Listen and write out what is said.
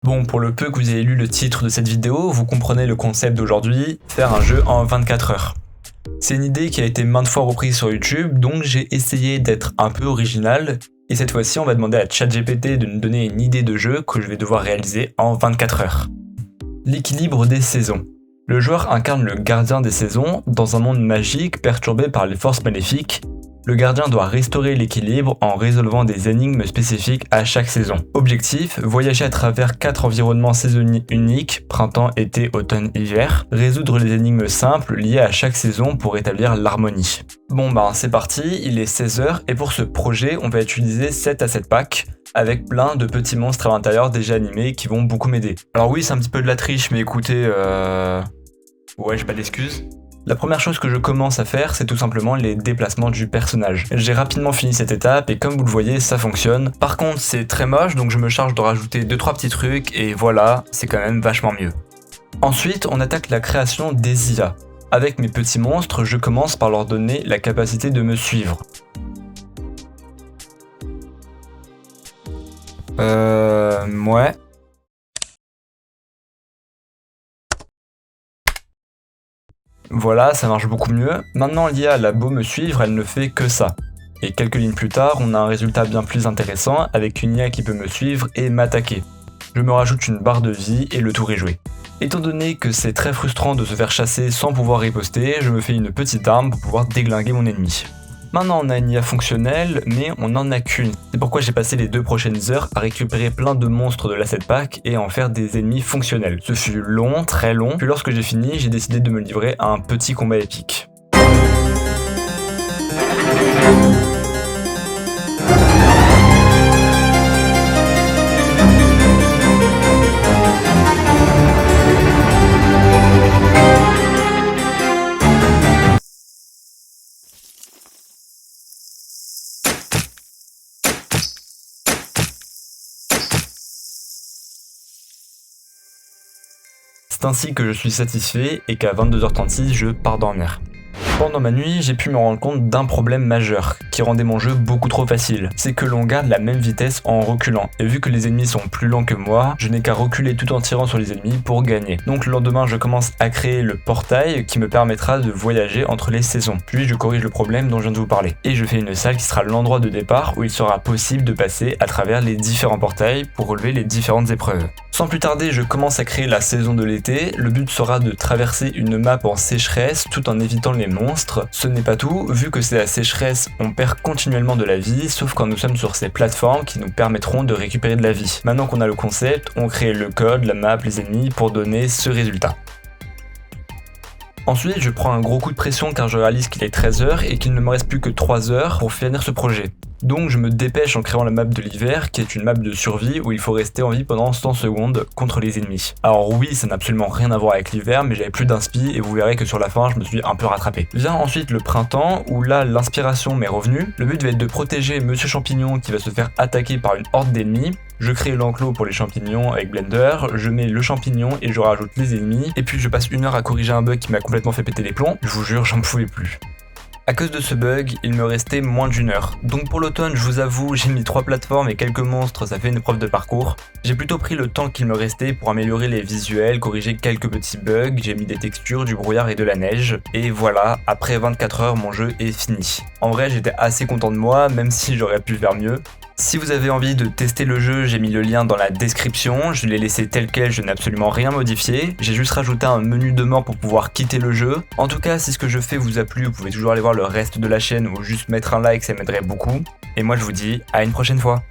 Bon, pour le peu que vous ayez lu le titre de cette vidéo, vous comprenez le concept d'aujourd'hui, faire un jeu en 24 heures. C'est une idée qui a été maintes fois reprise sur YouTube, donc j'ai essayé d'être un peu original, et cette fois-ci on va demander à ChatGPT de nous donner une idée de jeu que je vais devoir réaliser en 24 heures. L'équilibre des saisons. Le joueur incarne le gardien des saisons dans un monde magique perturbé par les forces maléfiques. Le gardien doit restaurer l'équilibre en résolvant des énigmes spécifiques à chaque saison. Objectif, voyager à travers 4 environnements saisonniers uniques, printemps, été, automne, hiver, résoudre les énigmes simples liées à chaque saison pour établir l'harmonie. Bon c'est parti, il est 16h et pour ce projet, on va utiliser 7 à 7 packs avec plein de petits monstres à l'intérieur déjà animés qui vont beaucoup m'aider. Alors oui, c'est un petit peu de la triche, mais écoutez, ouais, j'ai pas d'excuses. La première chose que je commence à faire, c'est tout simplement les déplacements du personnage. J'ai rapidement fini cette étape et comme vous le voyez, ça fonctionne. Par contre, c'est très moche, donc je me charge de rajouter 2-3 petits trucs et voilà, c'est quand même vachement mieux. Ensuite, on attaque la création des IA. Avec mes petits monstres, je commence par leur donner la capacité de me suivre. Ouais. Voilà, ça marche beaucoup mieux. Maintenant l'IA a beau me suivre, elle ne fait que ça. Et quelques lignes plus tard, on a un résultat bien plus intéressant avec une IA qui peut me suivre et m'attaquer. Je me rajoute une barre de vie et le tour est joué. Étant donné que c'est très frustrant de se faire chasser sans pouvoir riposter, je me fais une petite arme pour pouvoir déglinguer mon ennemi. Maintenant on a une IA fonctionnelle, mais on n'en a qu'une. C'est pourquoi j'ai passé les 2 prochaines heures à récupérer plein de monstres de la 7 pack et à en faire des ennemis fonctionnels. Ce fut long, très long, puis lorsque j'ai fini, j'ai décidé de me livrer à un petit combat épique. C'est ainsi que je suis satisfait et qu'à 22h36, je pars dormir. Pendant ma nuit, j'ai pu me rendre compte d'un problème majeur qui rendait mon jeu beaucoup trop facile. C'est que l'on garde la même vitesse en reculant. Et vu que les ennemis sont plus lents que moi, je n'ai qu'à reculer tout en tirant sur les ennemis pour gagner. Donc le lendemain, je commence à créer le portail qui me permettra de voyager entre les saisons. Puis je corrige le problème dont je viens de vous parler. Et je fais une salle qui sera l'endroit de départ où il sera possible de passer à travers les différents portails pour relever les différentes épreuves. Sans plus tarder, je commence à créer la saison de l'été. Le but sera de traverser une map en sécheresse tout en évitant les monstres. Ce n'est pas tout, vu que c'est la sécheresse, on perd continuellement de la vie, sauf quand nous sommes sur ces plateformes qui nous permettront de récupérer de la vie. Maintenant qu'on a le concept, on crée le code, la map, les ennemis pour donner ce résultat. Ensuite, je prends un gros coup de pression car je réalise qu'il est 13h et qu'il ne me reste plus que 3 heures pour finir ce projet. Donc je me dépêche en créant la map de l'hiver, qui est une map de survie où il faut rester en vie pendant 100 secondes contre les ennemis. Alors oui, ça n'a absolument rien à voir avec l'hiver, mais j'avais plus d'inspi et vous verrez que sur la fin, je me suis un peu rattrapé. Vient ensuite le printemps, où là, l'inspiration m'est revenue. Le but va être de protéger Monsieur Champignon qui va se faire attaquer par une horde d'ennemis. Je crée l'enclos pour les champignons avec Blender, je mets le champignon et je rajoute les ennemis, et puis je passe 1 heure à corriger un bug qui m'a complètement fait péter les plombs. Je vous jure, j'en pouvais plus. À cause de ce bug, il me restait moins d'1 heure. Donc pour l'automne, je vous avoue, j'ai mis 3 plateformes et quelques monstres, ça fait une épreuve de parcours. J'ai plutôt pris le temps qu'il me restait pour améliorer les visuels, corriger quelques petits bugs, j'ai mis des textures, du brouillard et de la neige. Et voilà, après 24 heures, mon jeu est fini. En vrai, j'étais assez content de moi, même si j'aurais pu faire mieux. Si vous avez envie de tester le jeu, j'ai mis le lien dans la description, je l'ai laissé tel quel, je n'ai absolument rien modifié. J'ai juste rajouté un menu de mort pour pouvoir quitter le jeu. En tout cas, si ce que je fais vous a plu, vous pouvez toujours aller voir le reste de la chaîne ou juste mettre un like, ça m'aiderait beaucoup. Et moi je vous dis à une prochaine fois.